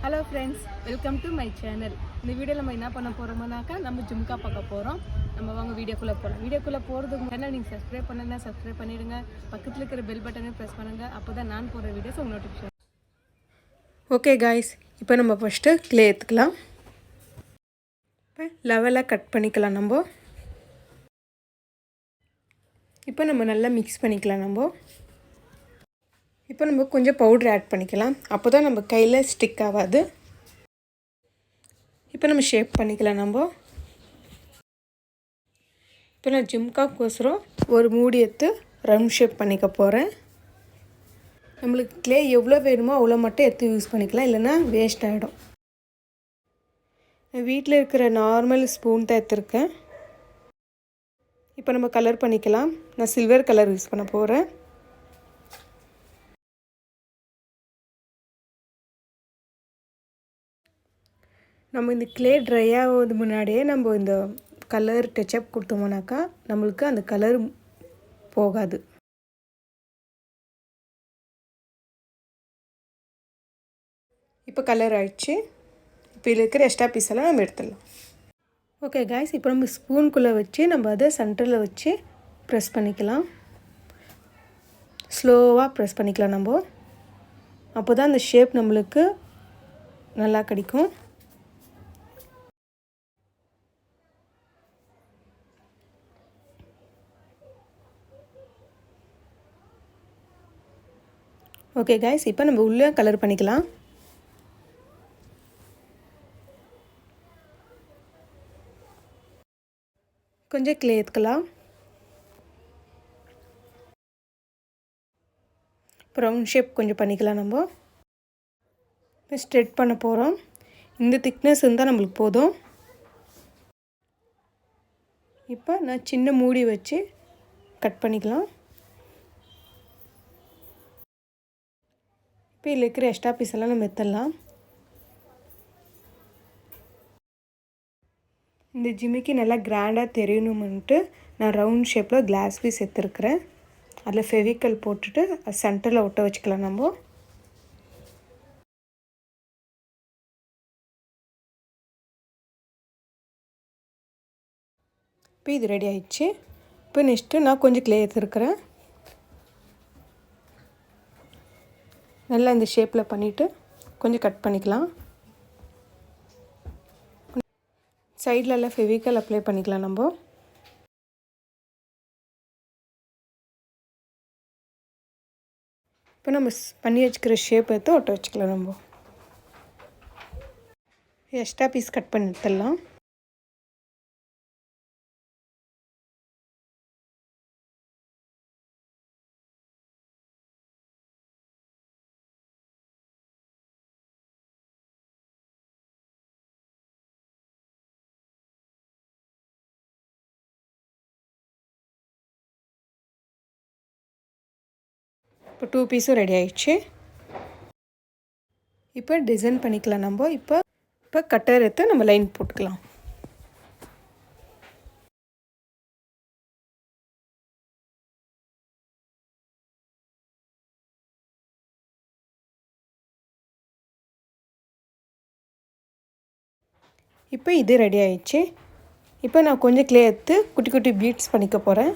Hello friends, welcome to my channel. இந்த வீடியோல நம்ம என்ன பண்ண போறோம்னாக்கா நம்ம ஜும்கா பார்க்க போறோம். நம்ம வாங்க வீடியோக்குள்ள போலாம். வீடியோக்குள்ள போறதுக்கு முன்னாடி நீங்க சப்ஸ்கிரைப் பண்ணலனா சப்ஸ்கிரைப் பண்ணிடுங்க. பக்கத்துல இருக்கிற பெல் பட்டனை பிரஸ் பண்ணுங்க. அப்பதான் நான் போடுற வீடியோஸ் உங்களுக்கு நோட்டிஃபிகேஷன். ஓகே गाइस, இப்போ நம்ம ஃபர்ஸ்ட் க்ளே எடுத்துக்கலாம். இப்போ லெவலா கட் பண்ணிக்கலாம் நம்ம. இப்போ நம்ம நல்லா மிக்ஸ் பண்ணிக்கலாம் நம்ம. இப்போ நம்ம கொஞ்சம் பவுடர் ஆட் பண்ணிக்கலாம். அப்போதான் நம்ம கையில ஸ்டிக் ஆகாது. இப்போ நம்ம ஷேப் பண்ணிக்கலாம் நம்ம. இப்போ நான் ஜும்காக்கோசரம் ஒரு மூடி எடுத்து ரவுண்ட் ஷேப் பண்ணிக்க போகிறேன். நம்மளுக்கு க்ளே எவ்வளோ வேணுமோ அவ்வளோ மட்டும் எடுத்து யூஸ் பண்ணிக்கலாம், இல்லைன்னா வேஸ்ட் ஆகிடும். வீட்டில் இருக்கிற நார்மல் ஸ்பூன் தான் எடுத்துருக்கேன். இப்போ நம்ம கலர் பண்ணிக்கலாம். நான் சில்வர் கலர் யூஸ் பண்ண போகிறேன். நம்ம இந்த க்ளே ட்ரை ஆகுது முன்னாடியே நம்ம இந்த கலர் டச்சப் கொடுத்தோம்னாக்கா நம்மளுக்கு அந்த கலர் போகாது. இப்போ கலர் ஆயிடுச்சு. இப்போ இதில் இருக்கிற எக்ஸ்ட்ரா பீஸ் எல்லாம் நம்ம எடுத்துடலாம். ஓகே गाइस, இப்போ நம்ம ஸ்பூனுக்குள்ளே வச்சு நம்ம அதை சென்டரில் வச்சு ப்ரெஸ் பண்ணிக்கலாம். ஸ்லோவாக ப்ரெஸ் பண்ணிக்கலாம் நம்ம. அப்போ தான் அந்த ஷேப் நம்மளுக்கு நல்லா கிடைக்கும். ஓகே गाइस, இப்போ நம்ம உள்ளே கலர் பண்ணிக்கலாம். கொஞ்சம் க்ளே எடுத்துக்கலாம். இப்போ ரவுண்ட் ஷேப் கொஞ்சம் பண்ணிக்கலாம் நம்ம. இப்போ ஸ்ட்ரெட் பண்ண போகிறோம். இந்த திக்னஸ் இருந்தால் நம்மளுக்கு போதும். இப்போ நான் சின்ன மூடி வச்சு கட் பண்ணிக்கலாம். இப்போ இதில் இருக்கிற எக்ஸ்ட்ரா பீஸ் எல்லாம் நம்ம எடுத்துடலாம். இந்த ஜிமிக்கி நல்லா கிராண்டாக தெரியணும்ன்ட்டு நான் ரவுண்ட் ஷேப்பில் கிளாஸ் பீஸ் எடுத்துருக்கிறேன். அதில் ஃபெவிக்கல் போட்டுட்டு சென்டரில் ஒட்ட வச்சுக்கலாம் நம்ம. இப்போ இது ரெடி ஆயிடுச்சு. இப்போ நெக்ஸ்ட்டு நான் கொஞ்சம் க்ளே எடுத்துருக்கிறேன். நல்லா இந்த ஷேப்பில் பண்ணிவிட்டு கொஞ்சம் கட் பண்ணிக்கலாம். சைடில் எல்லாம் ஃபெவிக்கல் அப்ளை பண்ணிக்கலாம் நம்ம. இப்போ நம்ம பண்ணி வச்சுக்கிற ஷேப் எடுத்து ஒட்ட வச்சுக்கலாம் நம்ம. எக்ஸ்ட்ரா பீஸ் கட் பண்ணி எடுத்துடலாம். இப்போ 2 பீஸும் ரெடி ஆயிடுச்சு. இப்போ டிசைன் பண்ணிக்கலாம் நம்ம. இப்போ கட்டர் எடுத்து நம்ம லைன் போட்டுக்கலாம். இப்போ இது ரெடி ஆயிடுச்சு. இப்போ நான் கொஞ்சம் க்ளே எடுத்து குட்டி குட்டி பீட்ஸ் பண்ணிக்க போகிறேன்.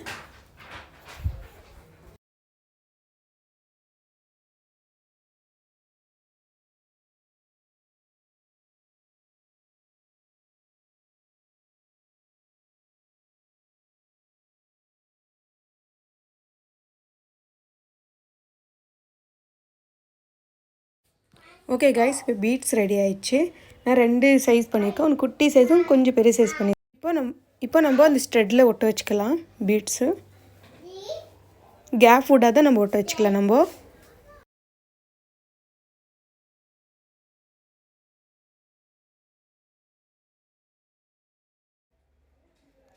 ஓகே गाइस, இப்போ பீட்ஸ் ரெடி ஆயிடுச்சு. நான் 2 சைஸ் பண்ணியிருக்கேன். ஒன்று குட்டி சைஸும் கொஞ்சம் பெரிய சைஸ் பண்ணியிருக்கேன். இப்போ நம்ம அந்த ஸ்ட்ரெட்டில் ஒட்ட வச்சுக்கலாம். பீட்ஸு கேப் ஃபுட்டாக தான் நம்ம ஒட்ட வச்சுக்கலாம் நம்ம.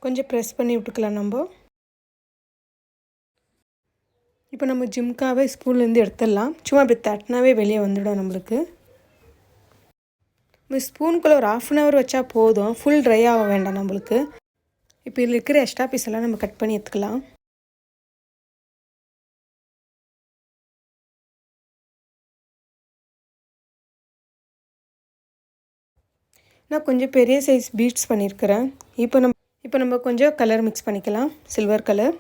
கொஞ்சம் ப்ரெஸ் பண்ணி விட்டுக்கலாம் நம்ம. இப்போ நம்ம ஜிம்காவே ஸ்பூன்லேருந்து எடுத்துடலாம். சும்மா அப்படி தட்டினாவே வெளியே வந்துடும் நம்மளுக்கு. நம்ம ஸ்பூனுக்குள்ளே ஒரு 1/2 hour வச்சா போதும். ஃபுல் ட்ரை ஆக வேண்டாம் நம்மளுக்கு. இப்போ இதில் இருக்கிற எக்ஸ்ட்ரா பீஸ் எல்லாம் நம்ம கட் பண்ணி எடுத்துக்கலாம். நான் கொஞ்சம் பெரிய சைஸ் பீட்ஸ் பண்ணியிருக்கிறேன். இப்போ நம்ம கொஞ்சம் கலர் மிக்ஸ் பண்ணிக்கலாம். Silver colour.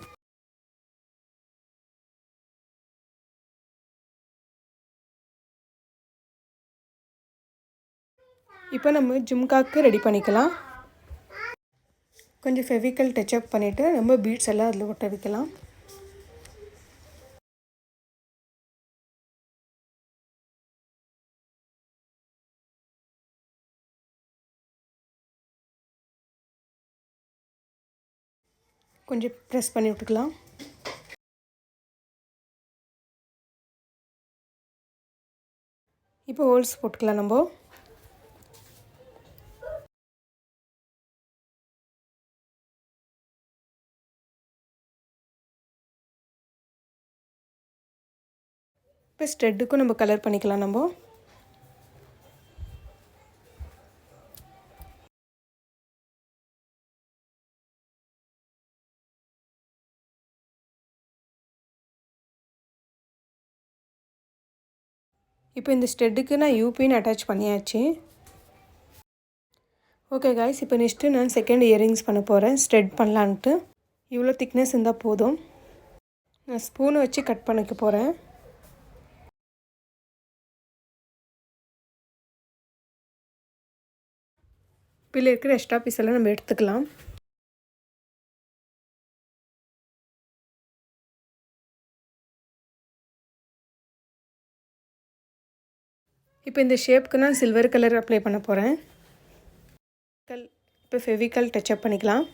இப்போ நம்ம ஜும்காக்கு ரெடி பண்ணிக்கலாம். கொஞ்சம் ஃபெவிக்கல் டச்சப் பண்ணிவிட்டு நம்ம பீட்ஸ் எல்லாம் அதில் ஒட்ட வைக்கலாம். கொஞ்சம் ப்ரெஸ் பண்ணி விட்டுக்கலாம். இப்போ ஹோல்ஸ் போட்டுக்கலாம் நம்ம. இப்போ ஸ்டெட்டுக்கும் நம்ம கலர் பண்ணிக்கலாம் நம்ம. இப்போ இந்த ஸ்டெட்டுக்கு நான் யூபின்னு அட்டாச் பண்ணியாச்சு. ஓகே காய்ஸ், இப்போ நெக்ஸ்ட்டு நான் செகண்ட் இயரிங்ஸ் பண்ண போகிறேன். ஸ்ட்ரெட் பண்ணலான்ட்டு. இவ்வளோ திக்னஸ் இருந்தால் போதும். நான் ஸ்பூனை வச்சு கட் பண்ணிக்க போகிறேன். இப்போ இருக்கிற எக்ஸ்ட்ரா பீஸ் எல்லாம் நம்ம எடுத்துக்கலாம். இப்போ இந்த ஷேப்புக்கு நான் சில்வர் கலர் அப்ளை பண்ண போகிறேன். இப்போ ஃபெவிக்கல் டச்சப் பண்ணிக்கலாம்.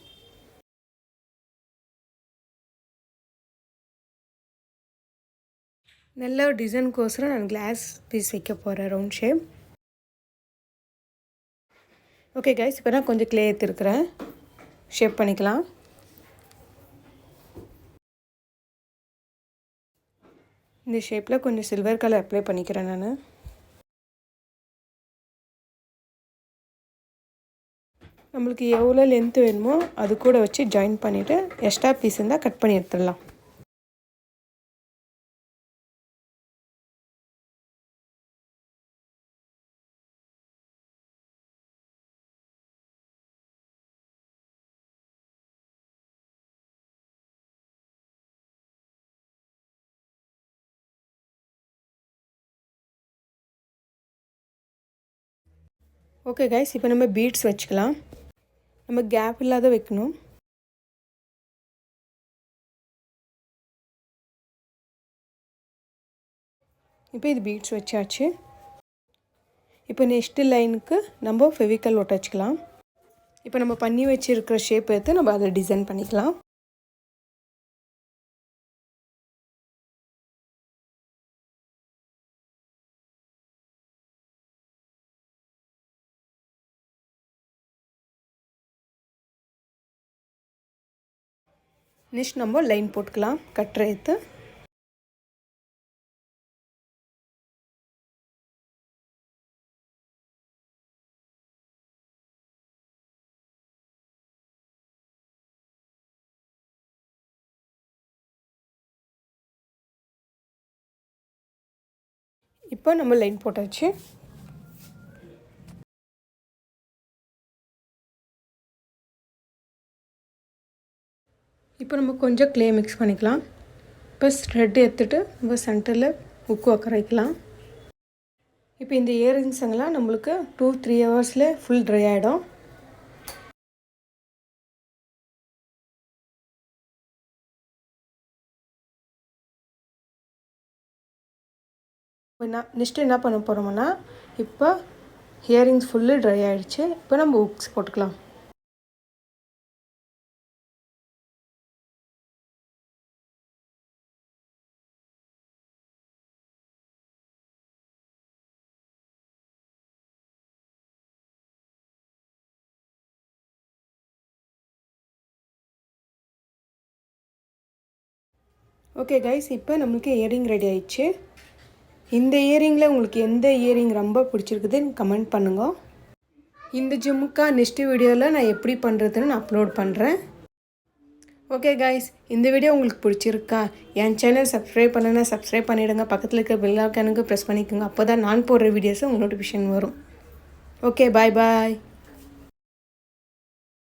நல்ல ஒரு டிசைனுக்கோசரம் நான் கிளாஸ் பீஸ் வைக்க போகிறேன், ரவுண்ட் ஷேப். ஓகே கைஸ், இப்போ நான் கொஞ்சம் க்ளே எடுத்துருக்கிறேன். ஷேப் பண்ணிக்கலாம். இந்த ஷேப்பில் கொஞ்சம் சில்வர் கலர் அப்ளை பண்ணிக்கிறேன் நான். நம்மளுக்கு எவ்வளோ லென்த்து வேணுமோ அது கூட வச்சு ஜாயின் பண்ணிவிட்டு எக்ஸ்ட்ரா பீஸ் இருந்தால் கட் பண்ணி எடுத்துடலாம். ஓகே கைஸ், இப்போ நம்ம பீட்ஸ் வச்சுக்கலாம். நம்ம கேப் இல்லாத வைக்கணும். இப்போ இது பீட்ஸ் வச்சாச்சு. இப்போ நெக்ஸ்ட்டு லைனுக்கு நம்ம ஃபெவிக்கல் ஒட்ட வச்சுக்கலாம். இப்போ நம்ம பண்ணி வச்சுருக்கிற ஷேப் எடுத்து நம்ம அதை டிசைன் பண்ணிக்கலாம். நெக்ஸ்ட் நம்ம லைன் போட்டுக்கலாம் கட்டுற எடுத்து. இப்போ நம்ம லைன் போட்டாச்சு. இப்போ நம்ம கொஞ்சம் க்ளே மிக்ஸ் பண்ணிக்கலாம். இப்போ த்ரெட் எடுத்துகிட்டு நம்ம சென்டரில் உக்கு உட்கார வைக்கலாம். இப்போ இந்த இயரிங்ஸுங்கெல்லாம் நம்மளுக்கு 2-3 ஹவர்ஸில் ஃபுல் ட்ரை ஆகிடும். நெக்ஸ்ட்டு என்ன பண்ண போகிறோம்னா, இப்போ இயரிங்ஸ் ஃபுல்லு ட்ரை ஆகிடுச்சு. இப்போ நம்ம உக்ஸ் போட்டுக்கலாம். ஓகே கைஸ், இப்போ நம்மளுக்கு இயரிங் ரெடி ஆயிடுச்சு. இந்த இயரிங்கில் உங்களுக்கு எந்த இயரிங் ரொம்ப பிடிச்சிருக்குதுன்னு கமெண்ட் பண்ணுங்க. இந்த ஜும்கா நெக்ஸ்ட் வீடியோவில் நான் எப்படி பண்ணுறதுன்னு நான் அப்லோட் பண்ணுறேன். ஓகே கைஸ், இந்த வீடியோ உங்களுக்கு பிடிச்சிருக்கா? என் சேனல் சப்ஸ்கிரைப் பண்ணுன்னா சப்ஸ்கிரைப் பண்ணிவிடுங்க. பக்கத்தில் இருக்க பெல் ஐகானுக்கு ப்ரெஸ் பண்ணிக்கோங்க. அப்போ தான் நான் போடுற வீடியோஸும் உங்களுக்கு நோட்டிஃபிகேஷன் வரும். ஓகே, பாய் பாய்.